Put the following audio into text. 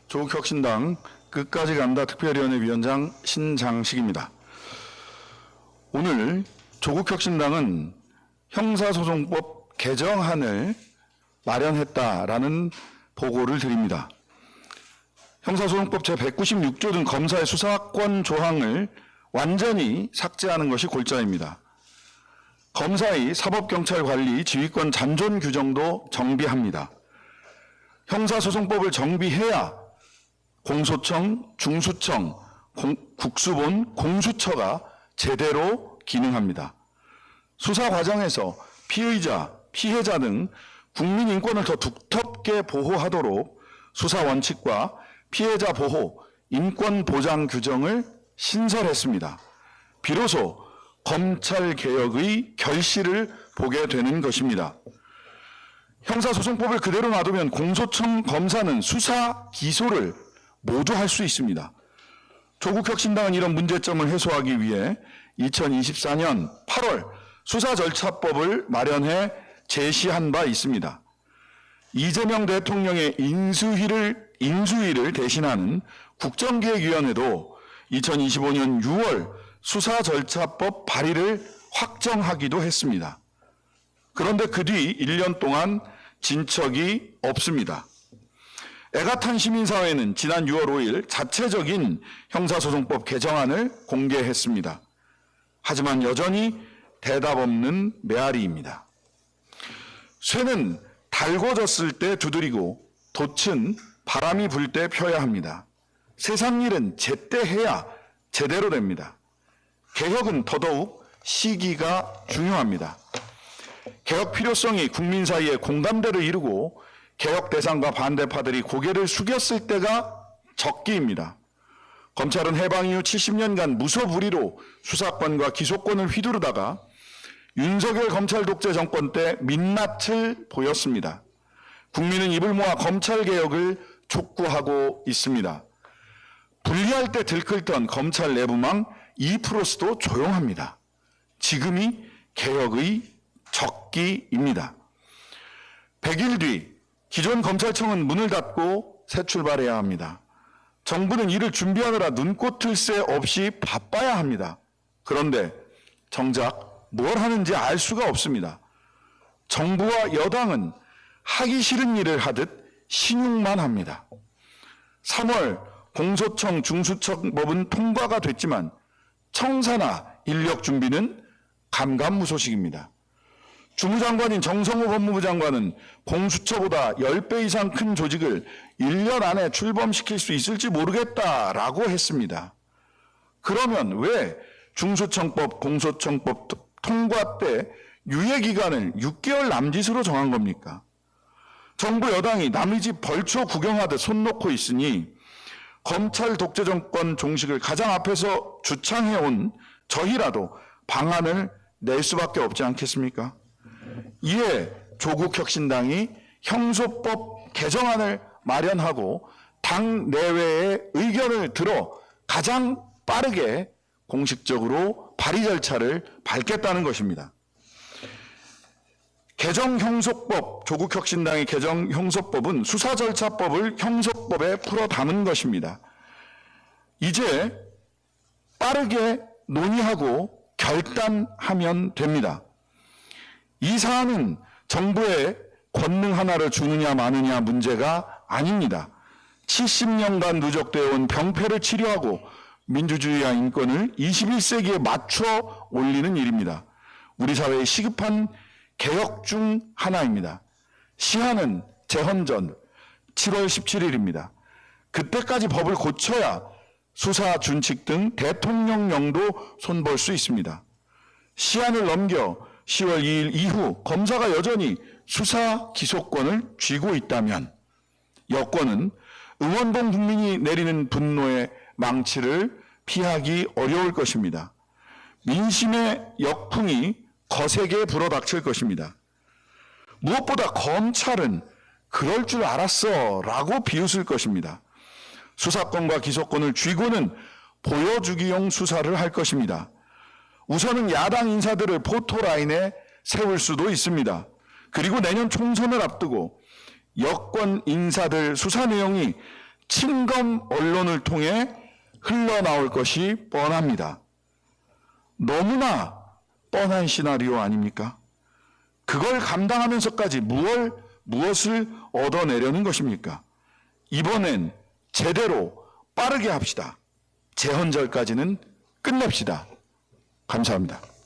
조국혁신당 끝까지 간다 특별위원회 위원장 신장식입니다. 오늘 조국혁신당은 형사소송법 개정안을 마련했다라는 보고를 드립니다. 형사소송법 제196조 등 검사의 수사권 조항을 완전히 삭제하는 것이 골자입니다. 검사의 사법경찰 관리 지휘권 잔존 규정도 정비합니다. 형사소송법을 정비해야 공소청, 중수청, 국수본, 공수처가 제대로 기능합니다. 수사 과정에서 피의자, 피해자 등 국민 인권을 더 두텁게 보호하도록 수사 원칙과 피해자 보호, 인권 보장 규정을 신설했습니다. 비로소 검찰 개혁의 결실을 보게 되는 것입니다. 형사소송법을 그대로 놔두면 공소청 검사는 수사, 기소를 모두 할 수 있습니다. 조국혁신당은 이런 문제점을 해소하기 위해 2024년 8월 수사절차법을 마련해 제시한 바 있습니다. 이재명 대통령의 인수위를 대신하는 국정기획위원회도 2025년 6월 수사절차법 발의를 확정하기도 했습니다. 그런데 그 뒤 1년 동안 진척이 없습니다. 애가탄 시민사회는 지난 6월 5일 자체적인 형사소송법 개정안을 공개했습니다. 하지만 여전히 대답 없는 메아리입니다. 쇠는 달궈졌을 때 두드리고 돛은 바람이 불 때 펴야 합니다. 세상 일은 제때 해야 제대로 됩니다. 개혁은 더더욱 시기가 중요합니다. 개혁 필요성이 국민 사이에 공감대를 이루고 개혁 대상과 반대파들이 고개를 숙였을 때가 적기입니다. 검찰은 해방 이후 70년간 무소불위로 수사권과 기소권을 휘두르다가 윤석열 검찰 독재 정권 때 민낯을 보였습니다. 국민은 입을 모아 검찰 개혁을 촉구하고 있습니다. 분리할 때 들끓던 검찰 내부망 2%도 조용합니다. 지금이 개혁의 적기입니다. 100일 뒤 기존 검찰청은 문을 닫고 새 출발해야 합니다. 정부는 이를 준비하느라 눈꽃을 새 없이 바빠야 합니다. 그런데 정작 뭘 하는지 알 수가 없습니다. 정부와 여당은 하기 싫은 일을 하듯 신용만 합니다. 3월 공소청 중수청법은 통과가 됐지만 청사나 인력 준비는 감감무소식입니다. 주무장관인 정성호 법무부 장관은 공수처보다 10배 이상 큰 조직을 1년 안에 출범시킬 수 있을지 모르겠다라고 했습니다. 그러면 왜 중수청법, 공소청법 통과 때 유예기간을 6개월 남짓으로 정한 겁니까? 정부 여당이 남의 집 벌초 구경하듯 손 놓고 있으니 검찰 독재 정권 종식을 가장 앞에서 주창해온 저희라도 방안을 낼 수밖에 없지 않겠습니까? 이에 조국혁신당이 형소법 개정안을 마련하고 당 내외의 의견을 들어 가장 빠르게 공식적으로 발의 절차를 밟겠다는 것입니다. 개정형소법, 조국혁신당의 개정형소법은 수사절차법을 형소법에 풀어 담은 것입니다. 이제 빠르게 논의하고 결단하면 됩니다. 이 사안은 정부의 권능 하나를 주느냐 마느냐 문제가 아닙니다. 70년간 누적되어 온 병폐를 치료하고 민주주의와 인권을 21세기에 맞춰 올리는 일입니다. 우리 사회의 시급한 개혁 중 하나입니다. 시한은 재헌전 7월 17일입니다. 그때까지 법을 고쳐야 수사 준칙 등 대통령령도 손볼 수 있습니다. 시한을 넘겨 10월 2일 이후 검사가 여전히 수사 기소권을 쥐고 있다면 여권은 응원봉 국민이 내리는 분노의 망치를 피하기 어려울 것입니다. 민심의 역풍이 거세게 불어닥칠 것입니다. 무엇보다 검찰은 그럴 줄 알았어 라고 비웃을 것입니다. 수사권과 기소권을 쥐고는 보여주기용 수사를 할 것입니다. 우선은 야당 인사들을 포토라인에 세울 수도 있습니다. 그리고 내년 총선을 앞두고 여권 인사들 수사 내용이 친검 언론을 통해 흘러나올 것이 뻔합니다. 너무나 뻔한 시나리오 아닙니까? 그걸 감당하면서까지 무엇을 얻어내려는 것입니까? 이번엔 제대로 빠르게 합시다. 재헌절까지는 끝냅시다. 감사합니다.